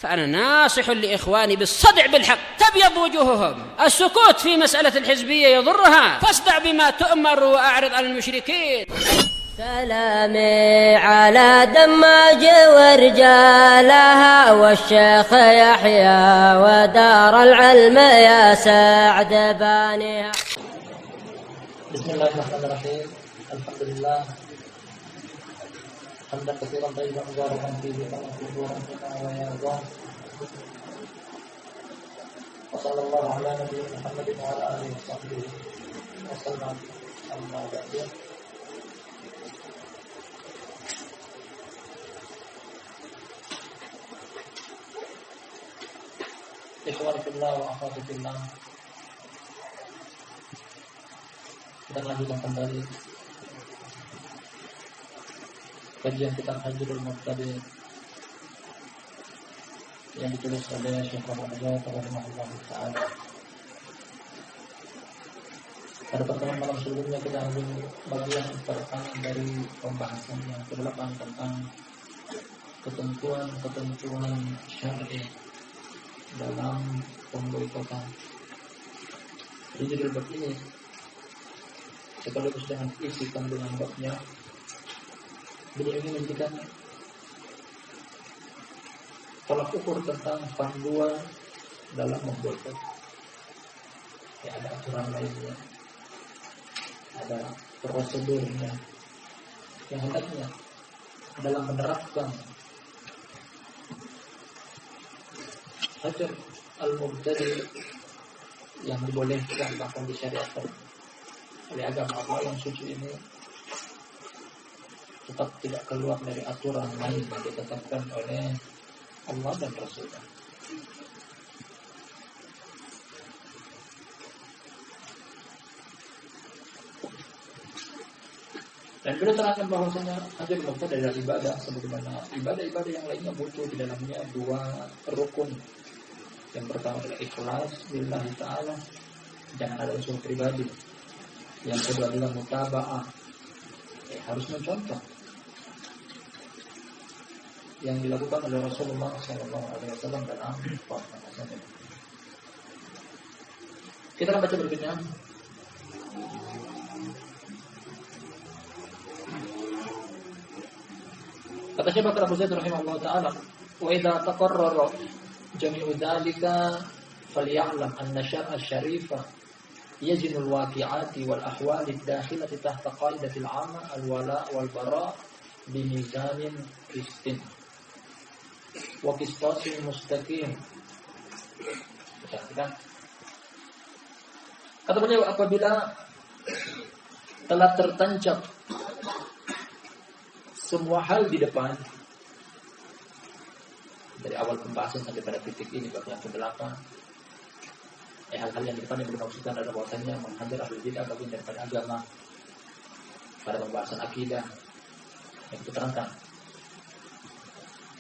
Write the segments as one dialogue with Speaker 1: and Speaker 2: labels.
Speaker 1: فأنا ناصح لإخواني بالصدع بالحق تبيض وجوههم. السكوت في مسألة الحزبية يضرها، فاصدع بما تؤمر وأعرض عن المشركين.
Speaker 2: سلامي على دماج ورجالها والشيخ يحيى ودار العلم يا سعد بانيها.
Speaker 3: بسم الله الرحمن الرحيم. الحمد لله حمدا كثيرا طيبا مباركا فيه كما يحب ربنا ويرضاه. وصلى الله على نبينا محمد وعلى اله وصحبه وسلم. اما بعد، ikhwan fillah wa akhwati fillah, kita lanjutkan kembali kajian kitab Hajrul Mubtadi' yang ditulis oleh Syekh Muhammad rahimahullah taala. Pada pertemuan malam sebelumnya kita ambil bagian pertama dari pembahasan yang ke-8 tentang ketentuan syar'i dalam pemboikotan. Jadi judul bab ini sekaligus dengan isi kandungan babnya, beliau ingin memberikan tolak ukur tentang panduan dalam memboikot. Ya, ada aturan lainnya, ada prosedurnya yang hendaknya dalam menerapkan Hajar al-Mubtadi' yang dibolehkan bahkan disyariatkan oleh agama Allah yang suci ini tetap tidak keluar dari aturan lain yang ditetapkan oleh Allah dan Rasulnya. Dan beliau terangkan bahwasanya Hajar al-Mubtadi' adalah ibadah sebagaimana ibadah-ibadah yang lainnya butuh di dalamnya 2 rukun. Yang pertama adalah ikhlas lillahi ta'ala, jangan ada unsur pribadi. Yang kedua adalah mutaba'ah, harus mencontoh yang dilakukan oleh Rasulullah SAW dalam puasa. Kita akan baca berikutnya. Kata Syekh Bakar Abu Zaid rahimahullah ta'ala, wa idza taqarrara jami'u dzalika falya'lam anna syar'a syarifa yajinu al-waqi'ati wal ahwali ad-dakhilati tahta qaidati al-'amma al-wala' wal bara' bi mizanin qistin wa qistasin mustaqim. Kata beliau, apabila telah tertancap semua hal di depan dari awal pembahasan sampai pada titik ini bab yang ke-8, hal-hal yang di depan yang dimaksudkan adalah bahwasanya menghajar ahli bid'ah bagian daripada agama. Pada pembahasan akidah yang diterangkan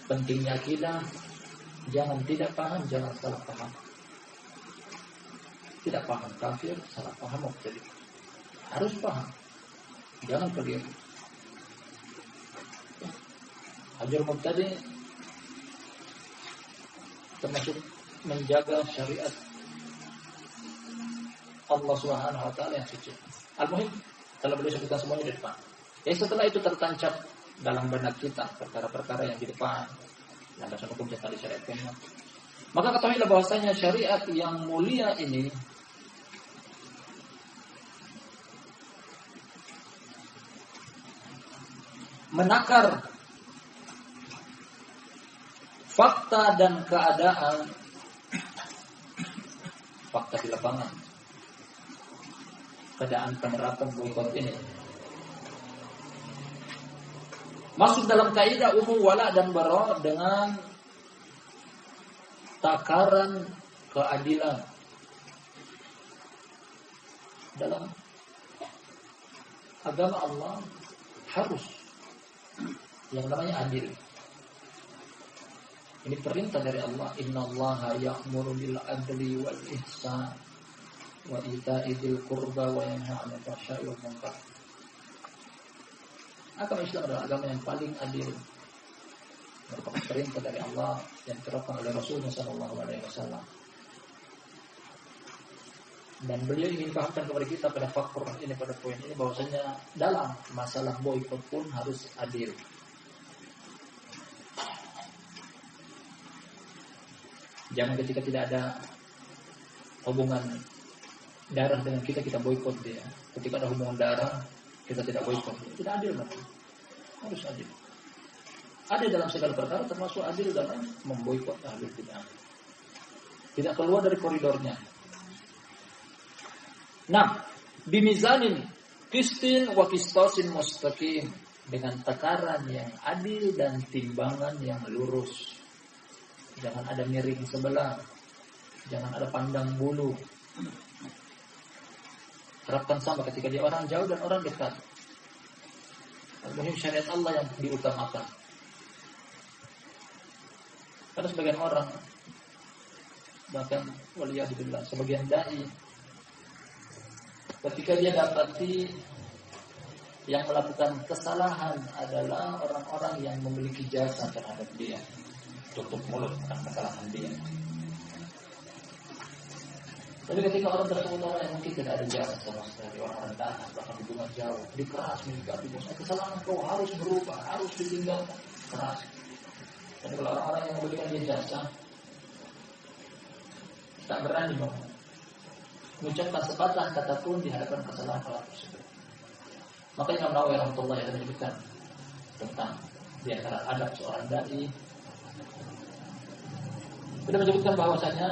Speaker 3: pentingnya akidah, jangan tidak paham, jangan salah paham. Tidak paham kafir, salah paham mubtadi'. Harus paham, jangan keliru. Hajar Mubtadi' termasuk menjaga syariat Allah Subhanahu wa taala yang suci. Al-muhim, kalau beliau sebutkan semuanya di depan. Setelah itu tertancap dalam benak kita perkara-perkara yang di depan, landasan hukum yang tadi syariatkan. Maka ketahuilah bahwasanya syariat yang mulia ini menakar fakta dan keadaan, fakta di lapangan, keadaan penerapan boikot ini masuk dalam kaidah umum wala dan bara dengan takaran keadilan dalam agama Allah. Harus yang namanya adil. Ini perintah dari Allah. Innallaha ya'muru bil adli wal ihsan wa ita'i dzil qurba wa yanha 'anil fahsya'i wal munkar. Agama Islam adalah agama yang paling adil. merupakan perintah dari Allah yang diterapkan oleh Rasulullah SAW. Dan beliau ingin pahamkan kepada kita pada faktor ini, pada poin ini, bahwasanya dalam masalah boikot pun harus adil. Jangan ketika tidak ada hubungan darah dengan kita, kita boikot dia. Ketika ada hubungan darah, kita tidak boikot dia. Tidak adil, harus adil. Adil dalam segala perkara, termasuk adil dalam memboikot ahlul bid'ah. Tidak keluar dari koridornya. Nah, bimizanin qistin wa qistasin mustaqim, dengan takaran yang adil dan timbangan yang lurus. Jangan ada miring sebelah, jangan ada pandang bulu. Terapkan sama ketika dia orang jauh dan orang dekat. Al-muhim syariat Allah yang diutamakan. Karena sebagian orang, bahkan waliyahudillah, sebagian dai, ketika dia dapati yang melakukan kesalahan adalah orang-orang yang memiliki jasa terhadap dia, tutup mulut akan kesalahan dia. Tapi ketika orang tersebut orang yang mungkin tidak ada jasa sama sekali, orang rendahan, bahkan hubungan jauh, dikeras menyikapi bosnya, kesalahan kau harus berubah, harus ditinggalkan, keras. Dan kalau orang-orang yang memberikan dia jasa, tak berani mengucapkan sepatah kata pun di hadapan kesalahan orang tersebut. Maka Imam Nawawi rahimahullah yang menyebutkan tentang di antara adab seorang dai, beliau menyebutkan bahwasanya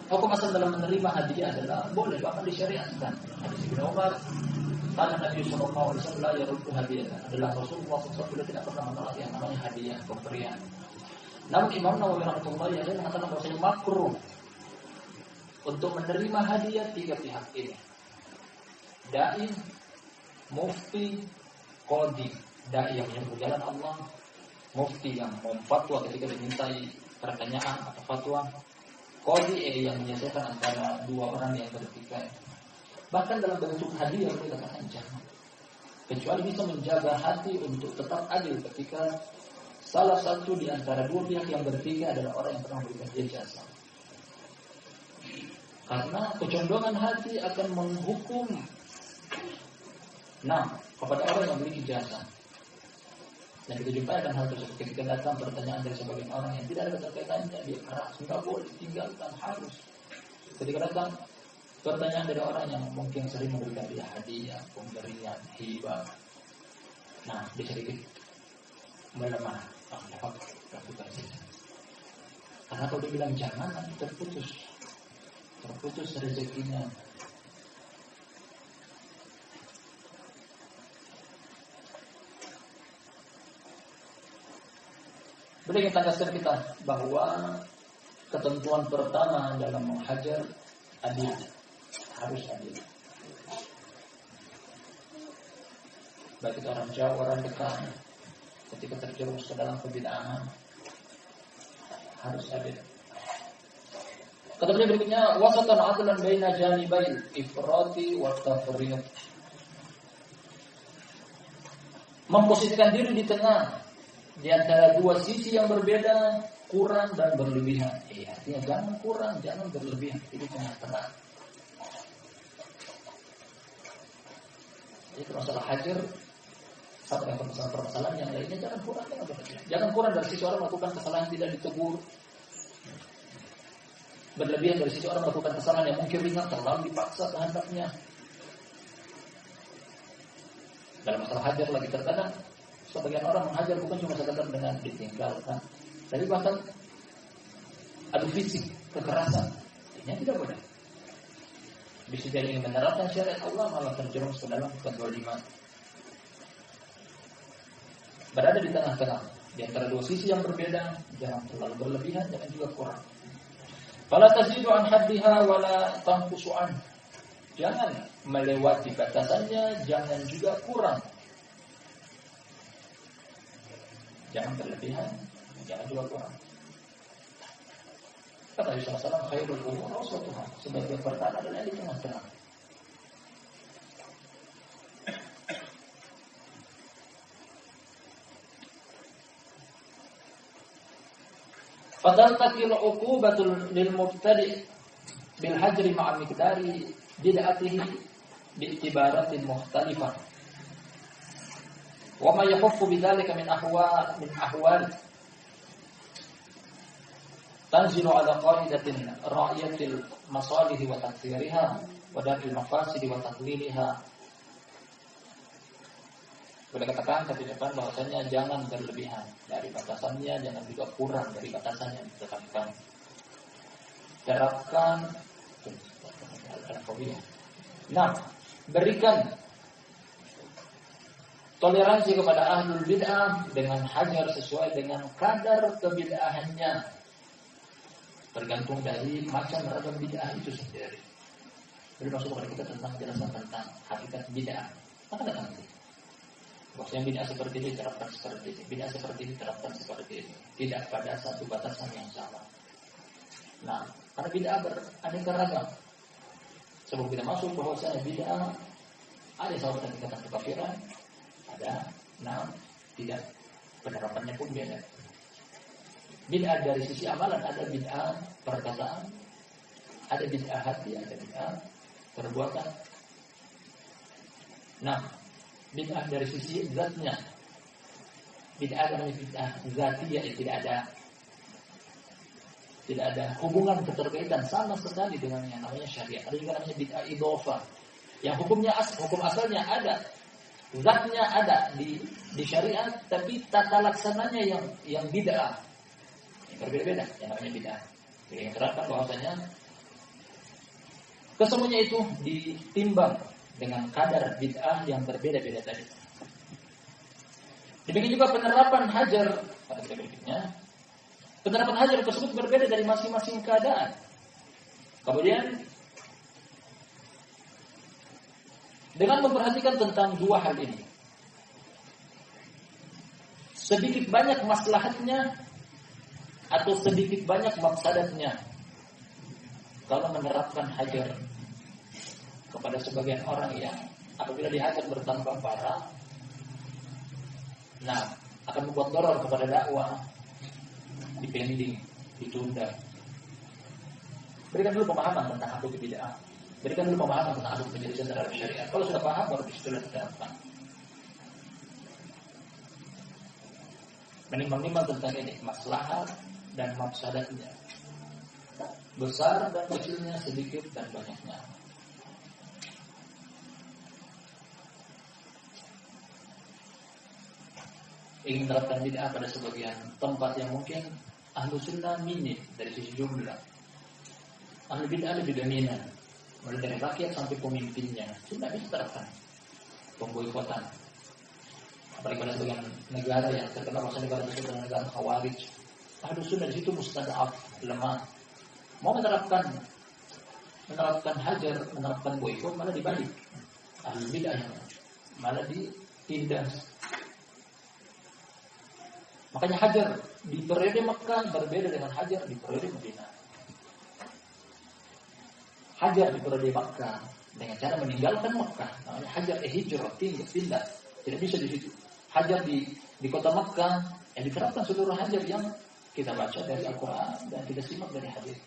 Speaker 3: hukum asal dalam menerima hadiah adalah boleh, bahkan disyariatkan. Hadis Ibnu Umar, karena Nabi sallallahu alaihi wasallam ya rubbu hadiah, adalah Rasulullah SAW tidak pernah menolak yang namanya hadiah, pemberian. Namun Imam Nawawi rahimahullah yang mengatakan bahwasanya makruh untuk menerima hadiah tiga pihak ini: dai, mufti, qadi. Dai yang menyebut jalan Allah, mufti yang memfatwa ketika dimintai pertanyaan atau fatwa, qadi yang menyelesaikan antara dua orang yang bertikai. Bahkan dalam bentuk hadiah kita katakan jangan, kecuali bisa menjaga hati untuk tetap adil ketika salah satu di antara dua pihak yang bertikai adalah orang yang pernah memberikan dia jasa. Karena kecondongan hati akan menghukum kepada orang yang memiliki jasa. Dan kita jumpai akan hal tersebut ketika datang pertanyaan dari sebagian orang yang tidak ada keterkaitannya, dia keras, enggak boleh, tinggalkan, harus. Ketika datang pertanyaan dari orang yang mungkin sering memberikan dia hadiah, pemberian, hibah, dia sedikit melemah, lakukan saja. Karena kalau dia bilang jangan, nanti terputus rezekinya. Boleh kita tegaskan kita bahwa ketentuan pertama dalam menghajar adil, harus adil. Baik itu orang jauh, orang dekat, ketika terjerumus ke dalam kebid'ahan, harus adil. Kata beliau berikutnya, wasatan adlan baina janibail ifrati wa tafriq. Memposisikan diri di tengah di antara dua sisi yang berbeda, kurang dan berlebihan. Artinya jangan kurang, jangan berlebihan. Itu tengah-tengah. Itu masalah hajar. Sama dengan permasalahan yang lainnya, jangan kurang, jangan berlebihan. Jangan kurang dari sisi orang melakukan kesalahan tidak ditegur. Berlebihan dari sisi orang melakukan kesalahan yang mungkin ringan, terlalu dipaksa kehendaknya. Dalam masalah hajar lagi terkadang sebagian orang menghajar bukan cuma sekadar dengan ditinggalkan, tapi bahkan adu fisik, kekerasan. Ini tidak boleh. Bisa jadi ingin menerapkan syariat Allah malah terjerumus ke dalam kezaliman. Berada di tengah-tengah di antara dua sisi yang berbeda, jangan terlalu berlebihan, jangan juga kurang. Fala tazidu an haddiha wala tanqusu an. Jangan melewati batasannya, jangan juga kurang. Jangan berlebihan, jangan juga kurang. Kata Nabi SAW, khairul umur awsatuha. Sebagian perkara adalah di tengah-tengah. Fataltaqil uqubatul lil mubtadi' bil hajri ma'a miqdari bid'atihi bi'tibaratin mukhtalifah. Wa ma yahuffu bidzalika min ahwal tanzilu ala qaidatin ra'iyatil masalih wa takfiriha wa daf'il mafasid wa taqliliha. Boleh katakan tapi depan bahwasanya jangan berlebihan dari batasannya, jangan juga kurang dari batasannya yang ditetapkan. Terapkan nah, berikan toleransi kepada ahlul bid'ah dengan hajar sesuai dengan kadar kebid'ahannya, tergantung dari macam ragam bid'ah itu sendiri. Jadi masuk kepada kita tentang penjelasan tentang hakikat bid'ah. Maka datang nanti bahwasanya bid'ah seperti ini diterapkan seperti ini, bid'ah seperti ini diterapkan seperti ini, tidak pada satu batasan yang sama. Nah, karena bid'ah beraneka ragam. Sebelum kita masuk bahwasanya bid'ah ada sahabat yang dikatakan kekafiran, ada, nah tidak, penerapannya pun beda. Bid'ah dari sisi amalan ada bid'ah perkataan, ada bid'ah hati, ada bid'ah perbuatan. Nah, bid'ah dari sisi zatnya, bid'ah dari bid'ah zatiyah tidak ada hubungan keterkaitan sama sekali dengan yang namanya syariat. Ada juga namanya bid'ah idhofah, yang hukum asalnya ada, zatnya ada di syariat, tapi tata laksananya yang bid'ah, yang berbeda-beda, yang namanya bid'ah. Jadi yang terapkan bahwasanya kesemuanya itu ditimbang dengan kadar bid'ah yang berbeda-beda tadi. Demikian juga penerapan hajar pada kita berikutnya. Penerapan hajar tersebut berbeda dari masing-masing keadaan. Kemudian dengan memperhatikan tentang dua hal ini, sedikit banyak maslahatnya atau sedikit banyak mafsadatnya kalau menerapkan hajar kepada sebagian orang yang apabila dihajar bertambah parah, nah akan membuat doror kepada dakwah, dipending, ditunda. Berikan dulu pemahaman tentang apa itu bid'ah. Berikan dulu pemahaman tentang apa itu penjelasan terhadap syariat. Kalau sudah paham baru disitu diterapkan. Menimbang-nimbang tentang ini, maslahat dan mafsadatnya, besar dan kecilnya, sedikit dan banyaknya. Ingin menerapkan bid'ah pada sebagian tempat yang mungkin ahlu sunnah minim dari sisi jumlah. Ahlu bid'ah lebih dominan, mulai dari rakyat sampai pemimpinnya. Sunnah bisa terapkan pemboikotan. Apalagi pada sebagian negara yang terkenal bahasa negara tersebut adalah negara Khawarij. Ahlu sunnah di situ mustad'af, lemah. Mau menerapkan hajar, menerapkan boikot, malah dibalik. Ahlu bid'ah yang malah ditindas. Makanya hajar di periode Mekah berbeda dengan hajar di periode Madinah. Hajar di periode Mekah dengan cara meninggalkan Mekah, namanya hajar hijrah, pindah. Tidak bisa di situ. Hajar di kota Mekah yang diterapkan seluruh hajar yang kita baca dari Al-Quran dan kita simak dari hadis.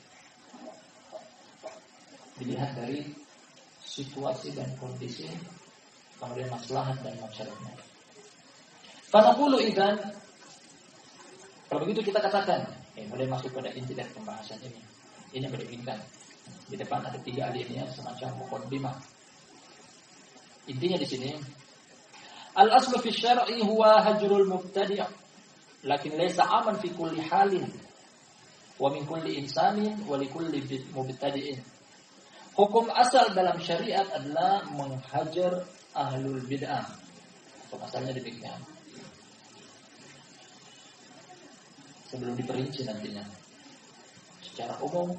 Speaker 3: Dilihat dari situasi dan kondisi, kemudian maslahat dan masyarakat. Fanaqulu idzan, kalau begitu kita katakan, mulai masuk pada inti dari pembahasan ini. Ini yang diinginkan. Di depan ada 3 alinea semacam muqaddimah. Intinya di sini, al-aslu fi syar'i huwa hajrul mubtadi', lakin laysa 'aman fi kulli halin wa min kulli insanin wa li kulli mubtadi'in. Hukum asal dalam syariat adalah menghajar ahlul bid'ah. Hukum asalnya demikian. Sebelum diperinci nantinya secara umum,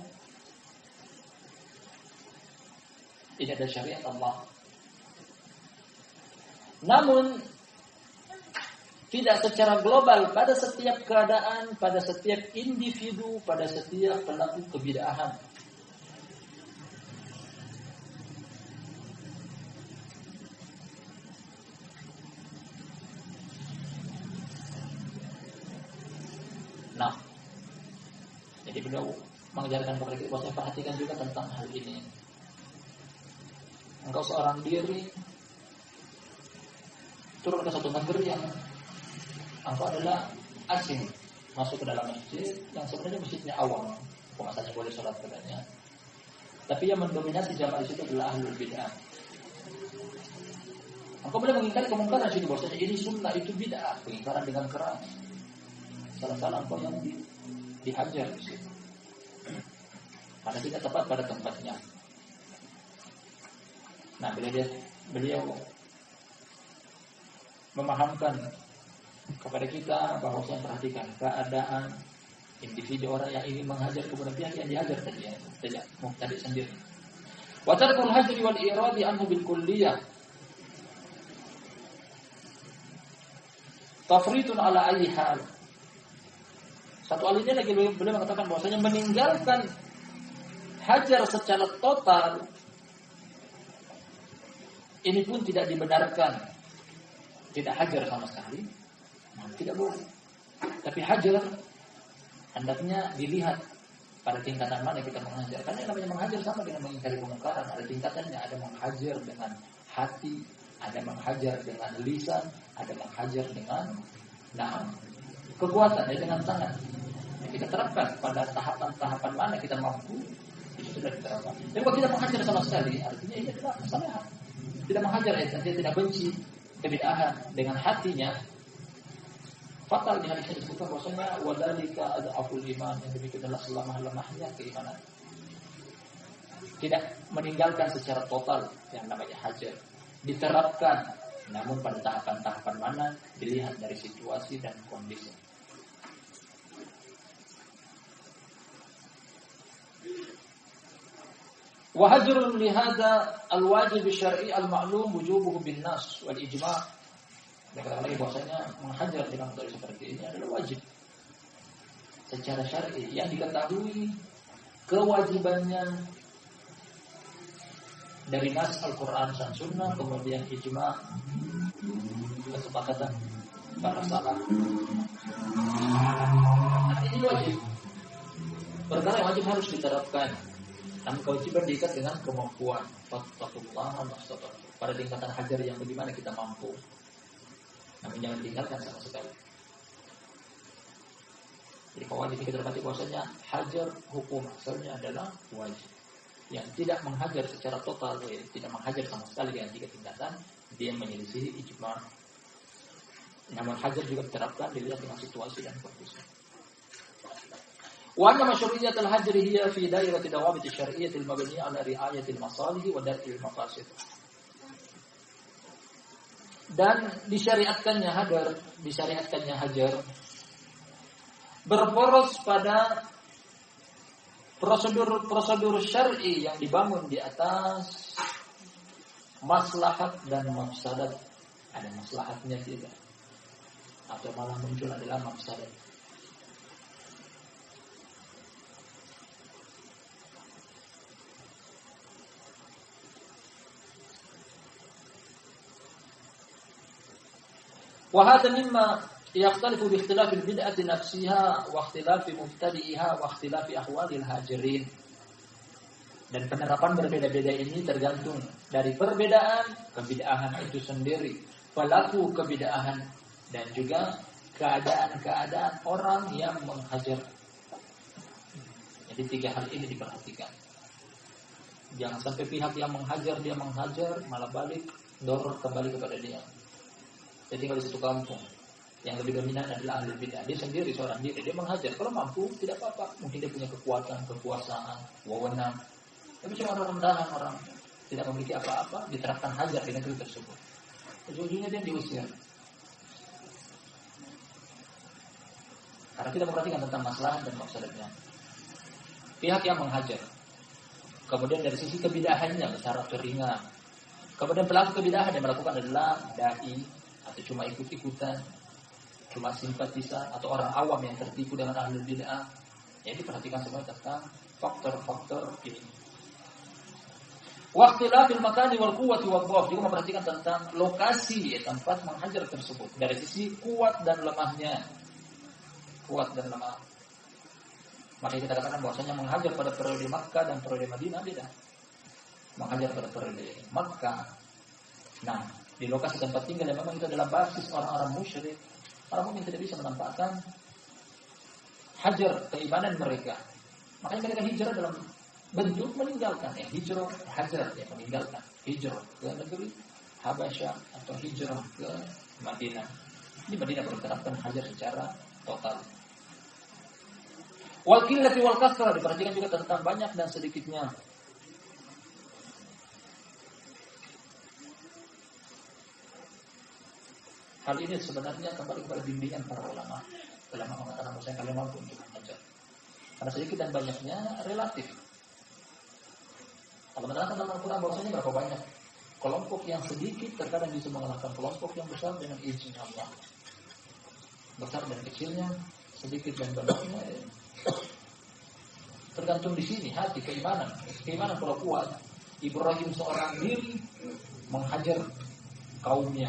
Speaker 3: ini ada syariat Allah. Namun tidak secara global pada setiap keadaan, pada setiap individu, pada setiap pelaku kebid'ahan. Nah, Jadi beliau mengajarkan kepada kita bahwa perhatikan juga tentang hal ini. Engkau seorang diri turun ke satu negeri yang engkau adalah asing, masuk ke dalam masjid yang sebenarnya masjidnya awam, masanya boleh sholat padanya. Tapi yang mendominasi jamaah di situ adalah ahlul bid'ah. Engkau boleh mengingkari kemungkaran di situ, bahwasanya ini sunnah, itu bid'ah, pengingkaran dengan keras. Salah-salah engkau yang dihajar di situ. Karena tidak tepat pada tempatnya. Nah, beliau memahamkan kepada kita bahwa saya perhatikan keadaan individu orang yang ingin menghajar kepada pihak yang dihajar tadi, tidak mubtadi sendiri. Wa tarkul hajri wal iradi anhu bil kulliyah tafritun ala ayyi hal. Satu alinya lagi beliau mengatakan bahwasanya meninggalkan hajar secara total ini pun tidak dibenarkan. Tidak hajar sama sekali, tidak boleh. Tapi hajar hendaknya dilihat pada tingkatan mana kita menghajar. Karena yang namanya menghajar sama dengan mengingkari kemungkaran. Ada tingkatannya, ada menghajar dengan hati, ada menghajar dengan lisan, ada menghajar dengan kekuatan, dengan tangan. Kita terapkan pada tahapan-tahapan mana kita mampu, itu sudah diterapkan. Tapi kalau kita menghajar sama sekali, artinya ini adalah kesalahan. Tidak menghajar, dia tidak benci kebid'ahan dengan hatinya, fatal di hadis disebutkan bahwasanya wadalika adaful iman, yang demikian adalah selemah-lemahnya keimanan. Tidak meninggalkan secara total yang namanya hajar, diterapkan, namun pada tahapan-tahapan mana dilihat dari situasi dan kondisi. Wa hajrun li hadza al-wajib syar'i al-ma'lum wujubuhu bin nas wal ijma'. Dikatakan lagi bahwasanya menghajar dengan metode seperti ini adalah wajib secara syar'i yang diketahui kewajibannya dari nas Al-Qur'an dan Sunnah, kemudian ijma', kesepakatan para salaf. Ini wajib. Perkara yang wajib harus diterapkan. Namun kewajiban diikat dengan kemampuan. Fattaqullaha mastata'tum. Pada tingkatan hajar yang bagaimana kita mampu. Namun jangan ditinggalkan sama sekali. Jadi kalau wajib kita dapati bahwasanya hajar hukum asalnya adalah wajib. Yang tidak menghajar secara total, tidak menghajar sama sekali dengan 3 tingkatan, dia menyelisihi ijma'. Namun hajar juga diterapkan dilihat dengan situasi dan kondisi. Wa anna masyru'iyyat al-hajr hiya fi dairati dawabit asy-syar'iyyah al-mabniyyah 'ala ri'ayati al-masalih wa dar'i al-mafasid. Dan disyariatkannya hajar berporos pada prosedur syar'i yang dibangun di atas maslahat dan mafsadat. Ada maslahatnya tidak, atau malah muncul adalah mafsadat. وهذا مما يختلف باختلاف البدعة نفسها واختلاف مبتدئها واختلاف أحوال الهاجرين. Dan penerapan berbeda-beda ini tergantung dari perbedaan kebid'ahan itu sendiri, pelaku kebid'ahan, dan juga keadaan-keadaan orang yang menghajar. Jadi 3 hal ini diperhatikan. Jangan sampai pihak yang menghajar, dia menghajar malah balik dorong kembali kepada dia. Jadi kalau di satu kampung yang lebih dominan adalah ahli bid'ah, dia sendiri seorang diri, dia menghajar. Kalau mampu tidak apa-apa, mungkin dia punya kekuatan, kekuasaan, wewenang. Tapi cuma orang rendahan, orang tidak memiliki apa-apa, diterapkan hajar di negeri tersebut. Ujung-ujungnya dia diusir. Karena kita memperhatikan tentang masalah dan mafsadatnya. Pihak yang menghajar, kemudian dari sisi kebidahannya besar atau ringan. Kemudian pelaku kebidahan yang melakukan adalah dai, atau cuma ikut-ikutan, cuma simpatisan, atau orang awam yang tertipu dengan ahlul bid'ah. Ya, diperhatikan semua tentang faktor-faktor ini. Waqtilafil makani wal quwwati wad dhaf, juga memperhatikan tentang lokasi tempat menghajar tersebut dari sisi kuat dan lemahnya. Kuat dan lemah. Maka kita katakan bahwasanya menghajar pada periode Makkah dan periode Madinah beda. Menghajar pada periode Makkah, nah di lokasi tempat tinggal yang memang itu adalah basis orang-orang musyrik, orang mukmin tidak bisa menampakkan hajar keimanan mereka. Makanya mereka hijrah dalam bentuk meninggalkan, hijrah hajar, meninggalkan, hijrah ke negeri Habasyah atau hijrah ke Madinah. Di Madinah perlu diterapkan hajar secara total. Wal qillati wal kasrah, diperhatikan juga tentang banyak dan sedikitnya. Hal ini sebenarnya kembali kepada bimbingan para ulama. Ulama mengatakan bahwa kalian mampu untuk mengajar. Karena sedikit dan banyaknya relatif. Kalau menerangkan dalam Al-Quran bahwasanya berapa banyak kelompok yang sedikit terkadang bisa mengalahkan kelompok yang besar dengan izin Allah. Besar dan kecilnya, sedikit dan banyaknya, tergantung di sini hati, keimanan. Keimanan kalau kuat, Ibrahim seorang diri menghajar kaumnya.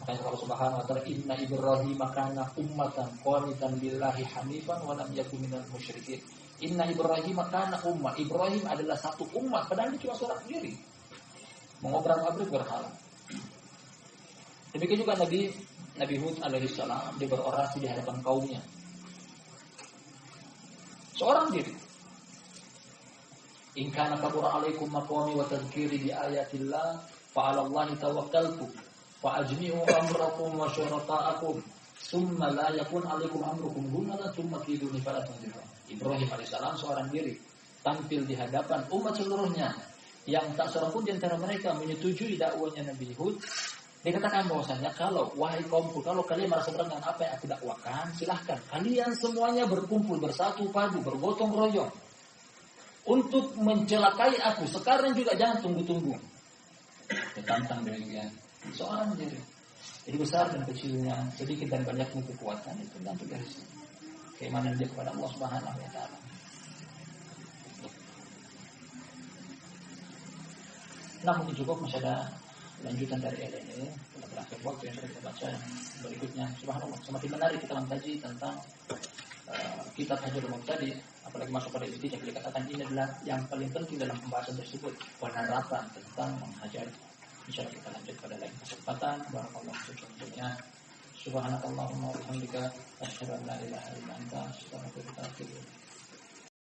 Speaker 3: Makanya Allah Subhanahu wa taala, inna Ibrahim kana ummatan qanitan lillahi hanifan wa lam yakun minal musyrikin. Inna Ibrahim kana ummah. Ibrahim adalah satu umat, padahal dia cuma seorang diri. Mengobrak-abrik berhala. Demikian juga Nabi Hud alaihissalam, dia berorasi di hadapan kaumnya. Seorang diri. In kana kabura alaikum maqami wa tadhkiri bi ayatillah fa 'ala Allahi tawakkaltu fa ajmi'u amrakum wa syurata'akum summa la yakun alaikum amrukum gunana summa kiduni fala tunzirun. Ibrahim alaihissalam seorang diri tampil di hadapan umat seluruhnya yang tak seorang pun di antara mereka menyetujui dakwahnya Nabi Hud. Dikatakan bahwasanya kalau wahai kaumku, kalau kalian merasa berat dengan apa yang aku dakwakan, silahkan kalian semuanya berkumpul bersatu padu, bergotong royong untuk mencelakai aku. Sekarang juga jangan tunggu-tunggu. Ditantang demikian. Seorang diri. Jadi besar dan kecilnya, sedikit dan banyaknya kekuatan itu tergantung dari sini. Keimanan dia kepada Allah Subhanahu wa taala. Nah, mungkin cukup, masih ada lanjutan dari ayat ini. Kita berakhir waktu yang sudah kita baca berikutnya. Subhanallah, semakin menarik kita mengkaji tentang kitab Hajjul Mubtadi, apalagi masuk pada intinya. Kita katakan ini adalah yang paling penting dalam pembahasan tersebut, penerapan tentang menghajar. Insyaallah kita lanjut pada lain kesempatan. Barakallahu fiikum. Subhanakallahumma wa bihamdika asyhadu an la ilaha illa anta astaghfiruka wa atubu ilaik.